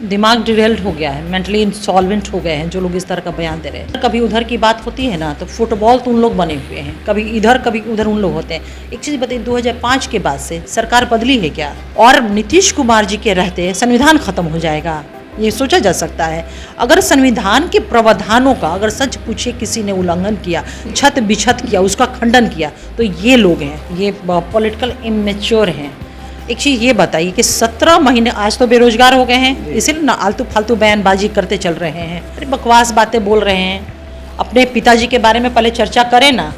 दिमाग डिरेल्ड हो गया है, मेंटली इंसॉल्वेंट हो गए हैं जो लोग इस तरह का बयान दे रहे हैं। कभी उधर की बात होती है ना तो फुटबॉल तो उन लोग बने हुए हैं, कभी इधर कभी उधर उन लोग होते हैं। एक चीज़ बताइए, 2005 के बाद से सरकार बदली है क्या? और नीतीश कुमार जी के रहते संविधान खत्म हो जाएगा, ये सोचा जा सकता है? अगर संविधान के प्रावधानों का अगर सच पूछे किसी ने उल्लंघन किया, छत बिछत किया, उसका खंडन किया, तो ये लोग हैं, ये पॉलिटिकल इमेच्योर हैं। एक चीज़ ये बताइए कि 17 महीने आज तो बेरोजगार हो गए हैं, इसीलिए ना आलतू फालतू बयानबाजी करते चल रहे हैं, अरे बकवास बातें बोल रहे हैं। अपने पिताजी के बारे में पहले चर्चा करें ना।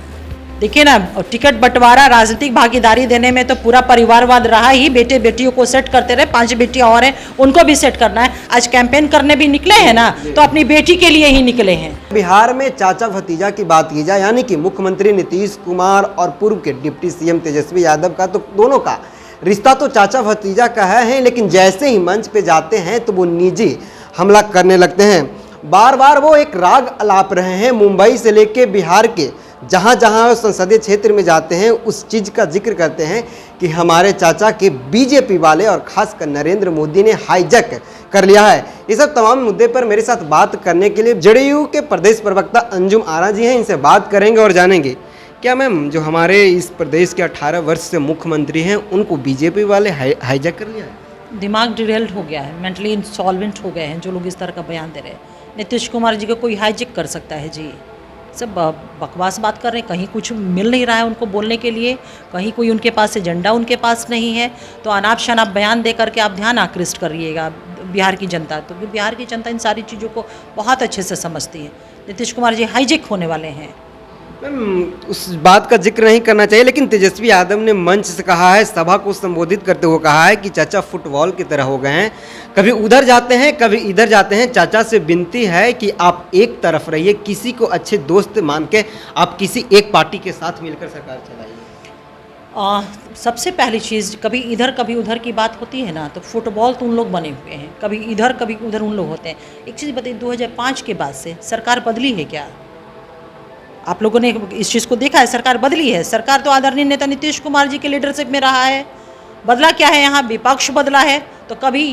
देखिए ना, टिकट बंटवारा राजनीतिक भागीदारी देने में तो पूरा परिवारवाद रहा ही, बेटे बेटियों को सेट करते रहे, 5 बेटियां और हैं उनको भी सेट करना है। आज कैंपेन करने भी निकले हैं ना तो अपनी बेटी के लिए ही निकले हैं। बिहार में चाचा भतीजा की बात की जाए, यानी कि मुख्यमंत्री नीतीश कुमार और पूर्व के डिप्टी सीएम तेजस्वी यादव का, तो दोनों का रिश्ता तो चाचा भतीजा का है, लेकिन जैसे ही मंच पे जाते हैं तो वो निजी हमला करने लगते हैं। बार बार वो एक राग अलाप रहे हैं, मुंबई से लेके बिहार के जहाँ जहाँ संसदीय क्षेत्र में जाते हैं उस चीज़ का जिक्र करते हैं कि हमारे चाचा के बीजेपी वाले और खासकर नरेंद्र मोदी ने हाईजैक कर लिया है। ये सब तमाम मुद्दे पर मेरे साथ बात करने के लिए जेडीयू के प्रदेश प्रवक्ता अंजुम आरा जी हैं, इनसे बात करेंगे और जानेंगे क्या मैम जो हमारे इस प्रदेश के 18 वर्ष से मुख्यमंत्री हैं उनको बीजेपी वाले हाईजैक कर लिया है? दिमाग डिरेल्ड हो गया है, मेंटली इंसॉल्वेंट हो गए हैं जो लोग इस तरह का बयान दे रहे हैं। नीतीश कुमार जी को कोई हाईजैक कर सकता है जी? सब बकवास बात कर रहे हैं, कहीं कुछ मिल नहीं रहा है उनको बोलने के लिए, कहीं कोई उनके पास एजेंडा उनके पास नहीं है, तो अनाप शनाप बयान दे करके आप ध्यान आकृष्ट करिएगा बिहार की जनता। तो बिहार की जनता इन सारी चीज़ों को बहुत अच्छे से समझती है। नीतीश कुमार जी हाईजैक होने वाले हैं। उस बात का जिक्र नहीं करना चाहिए, लेकिन तेजस्वी यादव ने मंच से कहा है, सभा को संबोधित करते हुए कहा है कि चाचा फुटबॉल की तरह हो गए हैं, कभी उधर जाते हैं कभी इधर जाते हैं। चाचा से विनती है कि आप एक तरफ रहिए, किसी को अच्छे दोस्त मान के आप किसी एक पार्टी के साथ मिलकर सरकार चलाइए। सबसे पहली चीज़, कभी इधर कभी उधर की बात होती है ना तो फुटबॉल तो उन लोग बने हुए हैं, कभी इधर कभी उधर उन लोग होते हैं। एक चीज़ बताइए, 2005 के बाद से सरकार बदली है क्या? आप लोगों ने इस चीज़ को देखा है? सरकार बदली है। सरकार तो आदरणीय नेता नीतीश कुमार जी के लीडरशिप में रहा है। बदला क्या है? यहाँ विपक्ष बदला है, तो कभी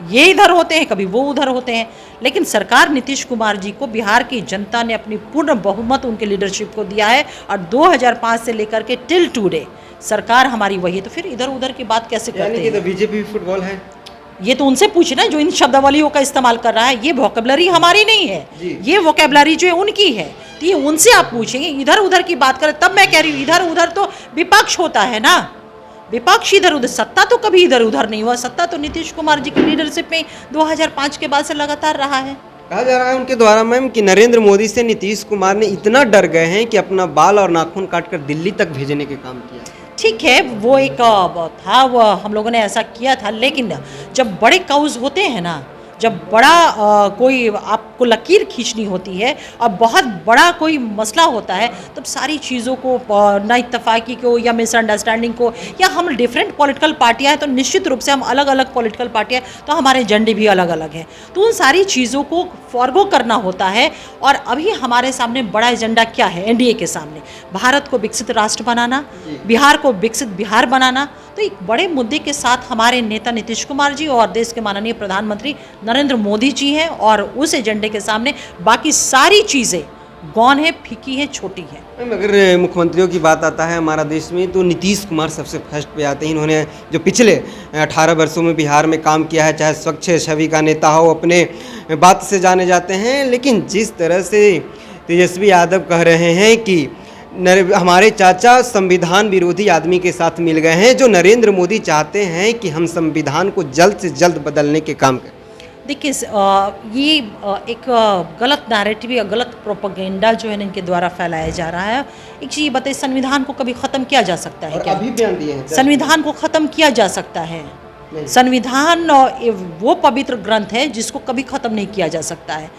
ये इधर होते हैं कभी वो उधर होते हैं, लेकिन सरकार नीतीश कुमार जी को बिहार की जनता ने अपनी पूर्ण बहुमत उनके लीडरशिप को दिया है, और 2005 से लेकर के टिल टुडे सरकार हमारी वही है। तो फिर इधर उधर की बात कैसे करते हैं? तो बीजेपी फुटबॉल है, ये तो उनसे पूछे ना जो इन शब्दावलियों का इस्तेमाल कर रहा है। ये वोकेबलरी हमारी नहीं है, ये वोकेबलरी जो है उनकी है, तो ये उनसे आप पूछेंगे। इधर उधर की बात करें तब मैं कह रही हूँ, इधर उधर तो विपक्ष होता है ना, विपक्ष इधर उधर, सत्ता तो कभी इधर उधर नहीं हुआ। सत्ता तो नीतीश कुमार जी की लीडरशिप में 2005 के बाद से लगातार रहा है। कहा जा रहा है उनके द्वारा मैम कि नरेंद्र मोदी से नीतीश कुमार ने इतना डर गए हैं कि अपना बाल और नाखून काटकर दिल्ली तक भेजने के काम किया। ठीक है, वो एक था, वो हम लोगों ने ऐसा किया था, लेकिन जब बड़े काउज होते हैं ना, जब बड़ा कोई आपको लकीर खींचनी होती है और बहुत बड़ा कोई मसला होता है, तब सारी चीज़ों को, ना इत्तफाकी को या मिसअंडरस्टैंडिंग को, या हम डिफरेंट पॉलिटिकल पार्टियाँ हैं तो निश्चित रूप से हम अलग अलग पॉलिटिकल पार्टियाँ तो हमारे एजेंडे भी अलग अलग हैं, तो उन सारी चीज़ों को फॉरगो करना होता है। और अभी हमारे सामने बड़ा एजेंडा क्या है? एनडीए के सामने भारत को विकसित राष्ट्र बनाना, बिहार को विकसित बिहार बनाना। तो एक बड़े मुद्दे के साथ हमारे नेता नीतीश कुमार जी और देश के माननीय प्रधानमंत्री नरेंद्र मोदी जी हैं, और उस एजेंडे के सामने बाकी सारी चीज़ें गौन है, फीकी है, छोटी है। अगर मुख्यमंत्रियों की बात आता है हमारा देश में तो नीतीश कुमार सबसे फर्स्ट पे आते हैं। इन्होंने जो पिछले 18 वर्षों में बिहार में काम किया है, चाहे स्वच्छ छवि का नेता हो, अपने बात से जाने जाते हैं। लेकिन जिस तरह से तेजस्वी यादव कह रहे हैं कि हमारे चाचा संविधान विरोधी आदमी के साथ मिल गए हैं, जो नरेंद्र मोदी चाहते हैं कि हम संविधान को जल्द से जल्द बदलने के काम करें। देखिए, ये एक गलत नैरेटिव या गलत प्रोपेगेंडा जो है इनके द्वारा फैलाया जा रहा है। एक चीज़ बताइए, संविधान को कभी ख़त्म किया जा सकता है क्या? अभी बयान दिए हैं, संविधान को ख़त्म किया जा सकता है? संविधान वो पवित्र ग्रंथ है जिसको कभी ख़त्म नहीं किया जा सकता है,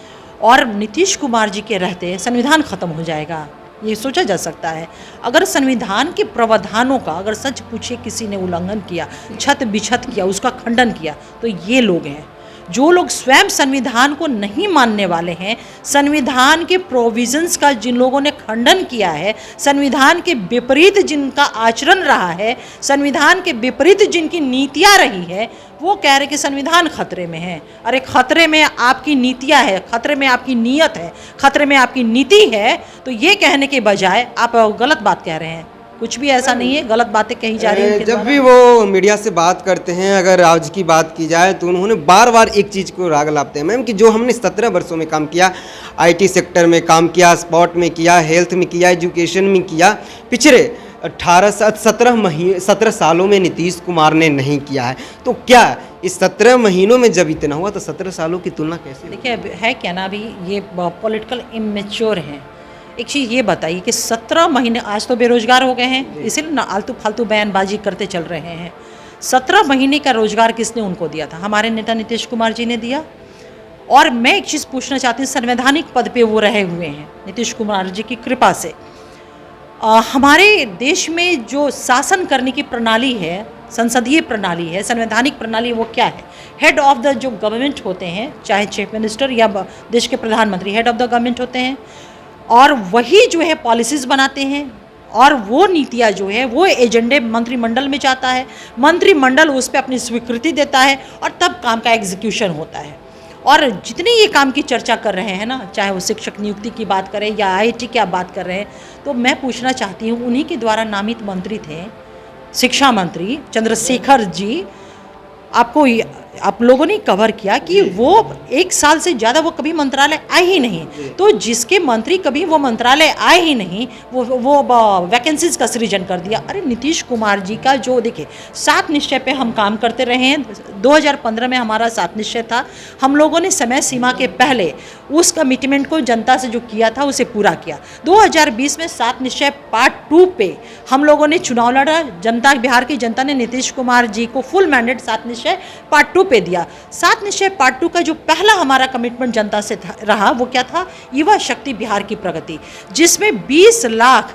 और नीतीश कुमार जी के रहते संविधान ख़त्म हो जाएगा, ये सोचा जा सकता है? अगर संविधान के प्रावधानों का अगर सच पूछे किसी ने उल्लंघन किया, छत बिछत किया, उसका खंडन किया, तो ये लोग हैं जो लोग स्वयं संविधान को नहीं मानने वाले हैं, संविधान के प्रोविजंस का जिन लोगों ने खंडन किया है, संविधान के विपरीत जिनका आचरण रहा है, संविधान के विपरीत जिनकी नीतियां रही है, वो कह रहे कि संविधान खतरे में है। अरे खतरे में आपकी नीतियां है, खतरे में आपकी नीयत है, खतरे में आपकी नीति है। तो ये कहने के बजाय आप गलत बात कह रहे हैं। कुछ भी ऐसा नहीं है, गलत बातें कही जा रही हैं। जब भी वो मीडिया से बात करते हैं, अगर आज की बात की जाए तो उन्होंने बार बार एक चीज़ को राग लाते हैं मैम, कि जो हमने 17 वर्षों में काम किया, आईटी सेक्टर में काम किया, स्पोर्ट में किया, हेल्थ में किया, एजुकेशन में किया, पिछले 17 सालों में नीतीश कुमार ने नहीं किया है। तो क्या इस 17 महीनों में जब इतना हुआ तो 17 सालों की तुलना कैसे? देखिए है क्या ना, अभी ये पॉलिटिकल इमेच्योर हैं। एक चीज़ ये बताइए कि 17 महीने, आज तो बेरोजगार हो गए हैं, इसीलिए ना आलतू फालतू बयानबाजी करते चल रहे हैं। 17 महीने का रोजगार किसने उनको दिया था? हमारे नेता नीतीश कुमार जी ने दिया। और मैं एक चीज़ पूछना चाहती हूँ, संवैधानिक पद पे वो रहे हुए हैं नीतीश कुमार जी की कृपा से। हमारे देश में जो शासन करने की प्रणाली है, संसदीय प्रणाली है, संवैधानिक प्रणाली, वो क्या है? हेड ऑफ द जो गवर्नमेंट होते हैं, चाहे चीफ मिनिस्टर या देश के प्रधानमंत्री, हेड ऑफ द गवर्नमेंट होते हैं, और वही जो है पॉलिसीज़ बनाते हैं, और वो नीतियाँ जो है वो एजेंडे मंत्रिमंडल में जाता है, मंत्रिमंडल उस पर अपनी स्वीकृति देता है, और तब काम का एग्जीक्यूशन होता है। और जितने ये काम की चर्चा कर रहे हैं ना, चाहे वो शिक्षक नियुक्ति की बात करें या आईटी की आप बात कर रहे हैं, तो मैं पूछना चाहती हूँ, उन्हीं के द्वारा नामित मंत्री थे शिक्षा मंत्री चंद्रशेखर जी। आप लोगों ने कवर किया कि वो 1 साल से ज़्यादा वो कभी मंत्रालय आए ही नहीं। तो जिसके मंत्री कभी वो मंत्रालय आए ही नहीं, वो वैकेंसीज का सृजन कर दिया। अरे नीतीश कुमार जी का जो देखिए 7 निश्चय पे हम काम करते रहे हैं। 2015 में हमारा 7 निश्चय था। हम लोगों ने समय सीमा के पहले उस कमिटमेंट को जनता से जो किया था उसे पूरा किया। 2020 में 7 निश्चय पार्ट 2 पे हम लोगों ने चुनाव लड़ा। बिहार की जनता ने नीतीश कुमार जी को फुल मैंडेट 7 निश्चय पार्ट 2 पे दिया। 7 निश्चय पार्ट 2 का जो पहला हमारा कमिटमेंट जनता से रहा वो क्या था? युवा शक्ति बिहार की प्रगति, जिसमें 20 लाख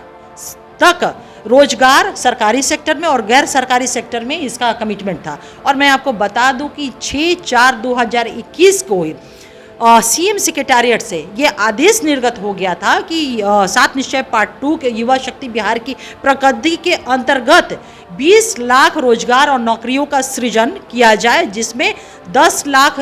तक रोजगार सरकारी सेक्टर में और गैर सरकारी सेक्टर में इसका कमिटमेंट था। और मैं आपको बता दूं कि 6/4/2021 को सीएम सेक्रेटेरिएट से ये आदेश निर्गत हो गया था कि 7 निश्चय पार्ट 2 के युवा शक्ति बिहार की प्रगति के अंतर्गत 20 लाख रोजगार और नौकरियों का सृजन किया जाए, जिसमें 10 लाख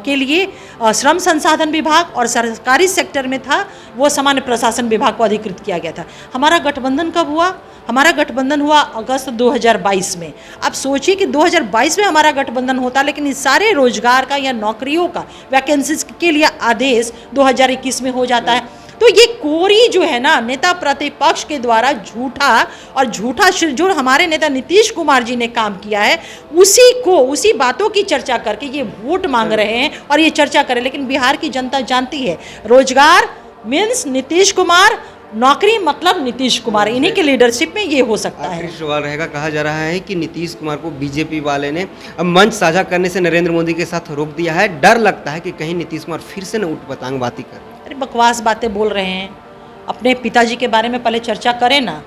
के लिए श्रम संसाधन विभाग और सरकारी सेक्टर में था वो सामान्य प्रशासन विभाग को अधिकृत किया गया था। हमारा गठबंधन कब हुआ? हमारा गठबंधन हुआ अगस्त 2022 में। अब सोचिए कि 2022 में हमारा गठबंधन होता, लेकिन इस सारे रोजगार का या नौकरियों का वैकेंसीज के लिए आदेश 2021 में हो जाता है। तो ये कोरी जो है ना नेता प्रतिपक्ष के द्वारा झूठा जो हमारे नेता नीतीश कुमार जी ने काम किया है, उसी बातों की चर्चा करके ये वोट मांग रहे हैं और ये चर्चा करें। लेकिन बिहार की जनता जानती है, रोजगार मीन्स नीतीश कुमार, नौकरी मतलब नीतीश कुमार, इन्हीं के लीडरशिप में ये हो सकता है। सवाल रहेगा, कहा जा रहा है कि नीतीश कुमार को बीजेपी वाले ने अब मंच साझा करने से नरेंद्र मोदी के साथ रोक दिया है। डर लगता है कि कहीं नीतीश कुमार फिर से न उठपटांग बातें कर। अरे बकवास बातें बोल रहे हैं। अपने पिताजी के बारे में पहले चर्चा करें ना।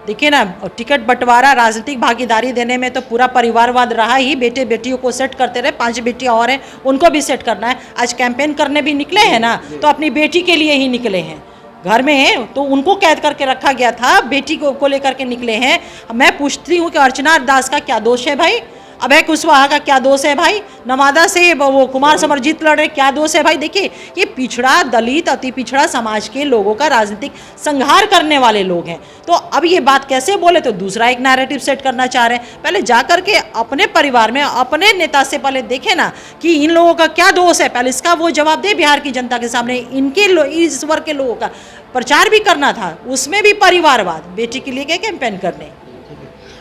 देखिए ना, टिकट बंटवारा, राजनीतिक भागीदारी देने में तो पूरा परिवारवाद रहा ही। बेटे बेटियों को सेट करते रहे, 5 बेटियां और हैं उनको भी सेट करना है। आज कैंपेन करने भी निकले हैं ना, तो अपनी बेटी के लिए ही निकले हैं। घर में तो उनको कैद करके रखा गया था, बेटी को लेकर के निकले हैं। मैं पूछती हूँ कि अर्चना दास का क्या दोष है भाई? अभय कुशवाहा का क्या दोष है भाई? नवादा से वो कुमार समरजीत लड़ रहे, क्या दोष है भाई? देखिए, ये पिछड़ा, दलित, अति पिछड़ा समाज के लोगों का राजनीतिक संहार करने वाले लोग हैं। तो अब ये बात कैसे बोले? तो दूसरा एक नैरेटिव सेट करना चाह रहे हैं। पहले जा करके अपने परिवार में अपने नेता से पहले देखे ना कि इन लोगों का क्या दोष है। पहले इसका वो जवाब दे बिहार की जनता के सामने। इस वर्ग के लोगों का प्रचार भी करना था, उसमें भी परिवारवाद, बेटी के लिए क्या कैंपेन करने।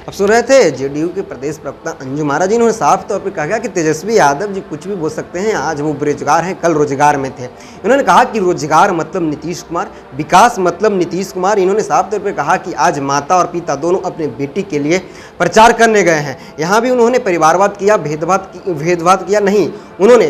अब सुन रहे थे जेडीयू के प्रदेश प्रवक्ता अंजुम आरा जी, इन्होंने साफ तौर पर कहा कि तेजस्वी यादव जी कुछ भी बोल सकते हैं। आज वो बेरोजगार हैं, कल रोजगार में थे। इन्होंने कहा कि रोजगार मतलब नीतीश कुमार, विकास मतलब नीतीश कुमार। इन्होंने साफ तौर पर कहा कि आज माता और पिता दोनों अपने बेटी के लिए प्रचार करने गए हैं। यहाँ भी उन्होंने परिवारवाद किया, भेदभाव किया नहीं। उन्होंने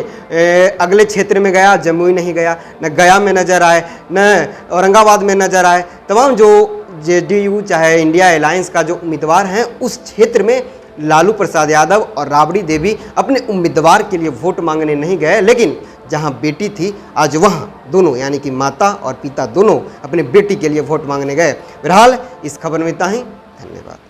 अगले क्षेत्र में गया, जमुई नहीं गया, न गया में नजर आए, न औरंगाबाद में नजर आए। तमाम जो जेडीयू चाहे इंडिया अलायंस का जो उम्मीदवार हैं उस क्षेत्र में लालू प्रसाद यादव और राबड़ी देवी अपने उम्मीदवार के लिए वोट मांगने नहीं गए, लेकिन जहां बेटी थी आज वहां दोनों यानी कि माता और पिता दोनों अपने बेटी के लिए वोट मांगने गए। फिलहाल इस खबर में इतना ही। धन्यवाद।